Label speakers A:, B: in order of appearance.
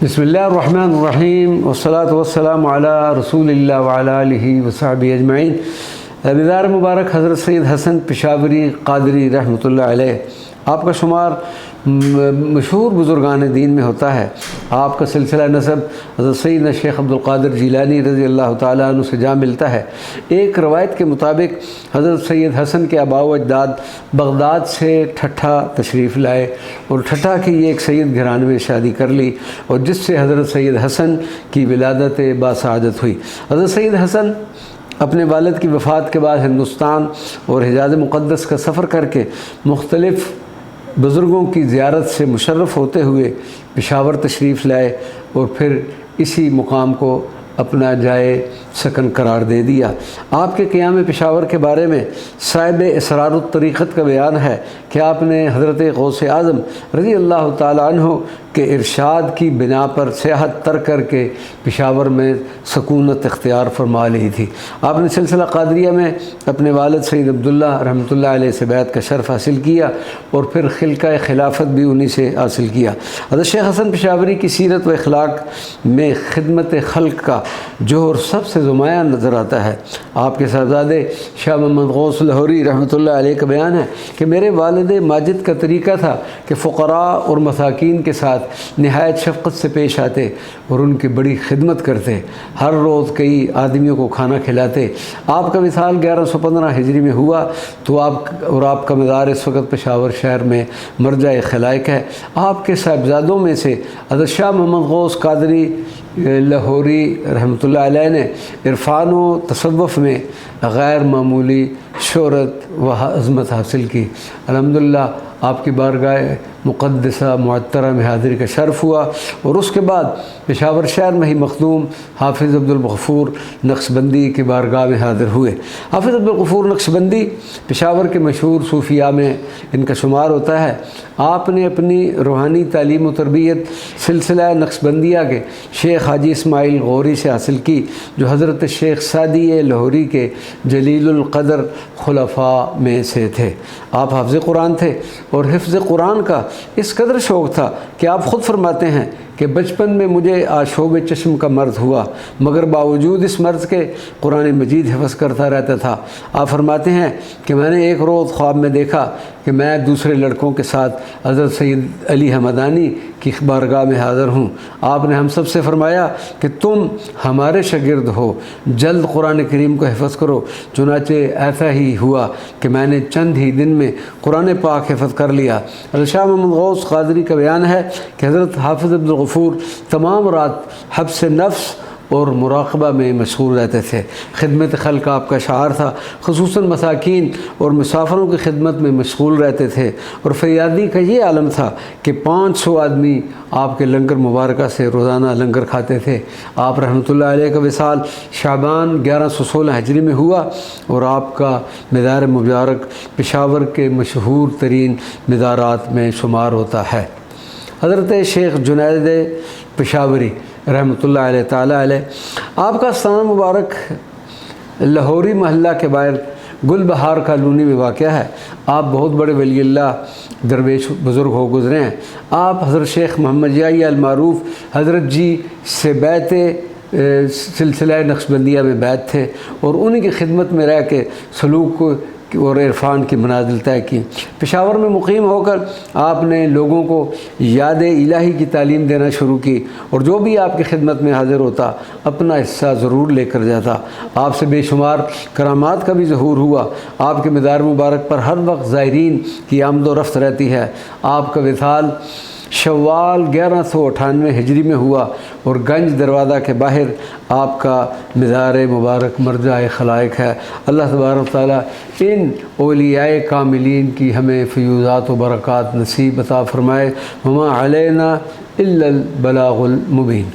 A: بسم اللہ الرحمن الرحیم والصلاة والسلام علی رسول اللہ وعلی آلہ وصحبہ اجمعین۔ بیدار مبارک حضرت سید حسن پشاوری قادری رحمۃ اللہ علیہ، آپ کا شمار مشہور بزرگان دین میں ہوتا ہے۔ آپ کا سلسلہ نسب حضرت سیدنا شیخ عبدالقادر جیلانی رضی اللہ تعالیٰ عنہ سے جا ملتا ہے۔ ایک روایت کے مطابق حضرت سید حسن کے آباء و اجداد بغداد سے ٹھٹھا تشریف لائے اور ٹھٹھا کی ایک سید گھرانے میں شادی کر لی، اور جس سے حضرت سید حسن کی ولادت باسعادت ہوئی۔ حضرت سید حسن اپنے والد کی وفات کے بعد ہندوستان اور حجاز مقدس کا سفر کر کے مختلف بزرگوں کی زیارت سے مشرف ہوتے ہوئے پشاور تشریف لائے اور پھر اسی مقام کو اپنا جائے سکن قرار دے دیا۔ آپ کے قیام پشاور کے بارے میں صاحب اسرار الطریقت کا بیان ہے کہ آپ نے حضرت غوث اعظم رضی اللہ تعالیٰ عنہ کے ارشاد کی بنا پر سیاحت تر کر کے پشاور میں سکونت اختیار فرما لی تھی۔ آپ نے سلسلہ قادریہ میں اپنے والد سید عبداللہ رحمۃ اللہ علیہ سے بیعت کا شرف حاصل کیا اور پھر خلقہ خلافت بھی انہی سے حاصل کیا۔ حضرت شیخ حسن پشاوری کی سیرت و اخلاق میں خدمت خلق کا جوہر سب سے نمایاں نظر آتا ہے۔ آپ کے صاحبزادے شاہ محمد غوث لاہوری رحمۃ اللہ علیہ کا بیان ہے کہ میرے والد ماجد کا طریقہ تھا کہ فقراء اور مساکین کے ساتھ نہایت شفقت سے پیش آتے اور ان کی بڑی خدمت کرتے۔ ہر روز کئی آدمیوں کو کھانا کھلاتے۔ آپ کا وصال 1115 ہجری میں ہوا تو آپ کا مزار اس وقت پشاور شہر میں مرجع خلائق ہے۔ آپ کے صاحبزادوں میں سے حضرت شاہ محمد غوث قادری لاہوری رحمۃ اللہ علیہ نے عرفان و تصوف میں غیر معمولی شہرت و عظمت حاصل کی۔ الحمدللہ آپ کی بارگاہ مقدسہ معطرہ میں حاضری کا شرف ہوا، اور اس کے بعد پشاور شہر میں ہی مخدوم حافظ عبدالغفور نقشبندی کی بارگاہ میں حاضر ہوئے۔ حافظ عبدالغفور نقشبندی پشاور کے مشہور صوفیاء میں ان کا شمار ہوتا ہے۔ آپ نے اپنی روحانی تعلیم و تربیت سلسلہ نقشبندیہ کے شیخ حاجی اسماعیل غوری سے حاصل کی، جو حضرت شیخ سعدی لاہوری کے جلیل القدر خلفاء میں سے تھے۔ آپ حافظ قرآن تھے اور حفظ قرآن کا اس قدر شوق تھا کہ آپ خود فرماتے ہیں کہ بچپن میں مجھے آشوب چشم کا مرض ہوا، مگر باوجود اس مرض کے قرآن مجید حفظ کرتا رہتا تھا۔ آپ فرماتے ہیں کہ میں نے ایک روز خواب میں دیکھا کہ میں دوسرے لڑکوں کے ساتھ حضرت سید علی حمدانی کی بارگاہ میں حاضر ہوں۔ آپ نے ہم سب سے فرمایا کہ تم ہمارے شاگرد ہو، جلد قرآن کریم کو حفظ کرو۔ چنانچہ ایسا ہی ہوا کہ میں نے چند ہی دن میں قرآن پاک حفظ کر لیا۔ حضرت شاہ محمد غوث قادری کا بیان ہے کہ حضرت حافظ عبدالغفور تمام رات حبس نفس اور مراقبہ میں مشغول رہتے تھے۔ خدمت خلق آپ کا شعار تھا، خصوصاً مساکین اور مسافروں کی خدمت میں مشغول رہتے تھے، اور فریادی کا یہ عالم تھا کہ 500 آدمی آپ کے لنگر مبارکہ سے روزانہ لنگر کھاتے تھے۔ آپ رحمۃ اللہ علیہ کا وصال شعبان 1116 ہجری میں ہوا، اور آپ کا مزار مبارک پشاور کے مشہور ترین مزارات میں شمار ہوتا ہے۔ حضرت شیخ جنید پشاوری رحمۃ اللہ علیہ تعالیٰ علیہ، آپ کا استان مبارک لاہوری محلہ کے باہر گل بہار کالونی میں واقع ہے۔ آپ بہت بڑے ولی اللہ درویش بزرگ ہو گزرے ہیں۔ آپ حضرت شیخ محمد یحییٰ المعروف حضرت جی سے بیعت سلسلہ نقشبندیہ میں بیعت تھے، اور انہی کی خدمت میں رہ کے سلوک اور عرفان کی منازل طے کی۔ پشاور میں مقیم ہو کر آپ نے لوگوں کو یاد الہی کی تعلیم دینا شروع کی، اور جو بھی آپ کی خدمت میں حاضر ہوتا اپنا حصہ ضرور لے کر جاتا۔ آپ سے بے شمار کرامات کا بھی ظہور ہوا۔ آپ کے مزار مبارک پر ہر وقت زائرین کی آمد و رفت رہتی ہے۔ آپ کا وصال شوال 1198 ہجری میں ہوا، اور گنج دروازہ کے باہر آپ کا مزار مبارک مرجع خلائق ہے۔ اللہ تبارک تعالیٰ ان اولیاء کاملین کی ہمیں فیوضات و برکات نصیب عطا فرمائے۔ وما علینا الا البلاغ المبین۔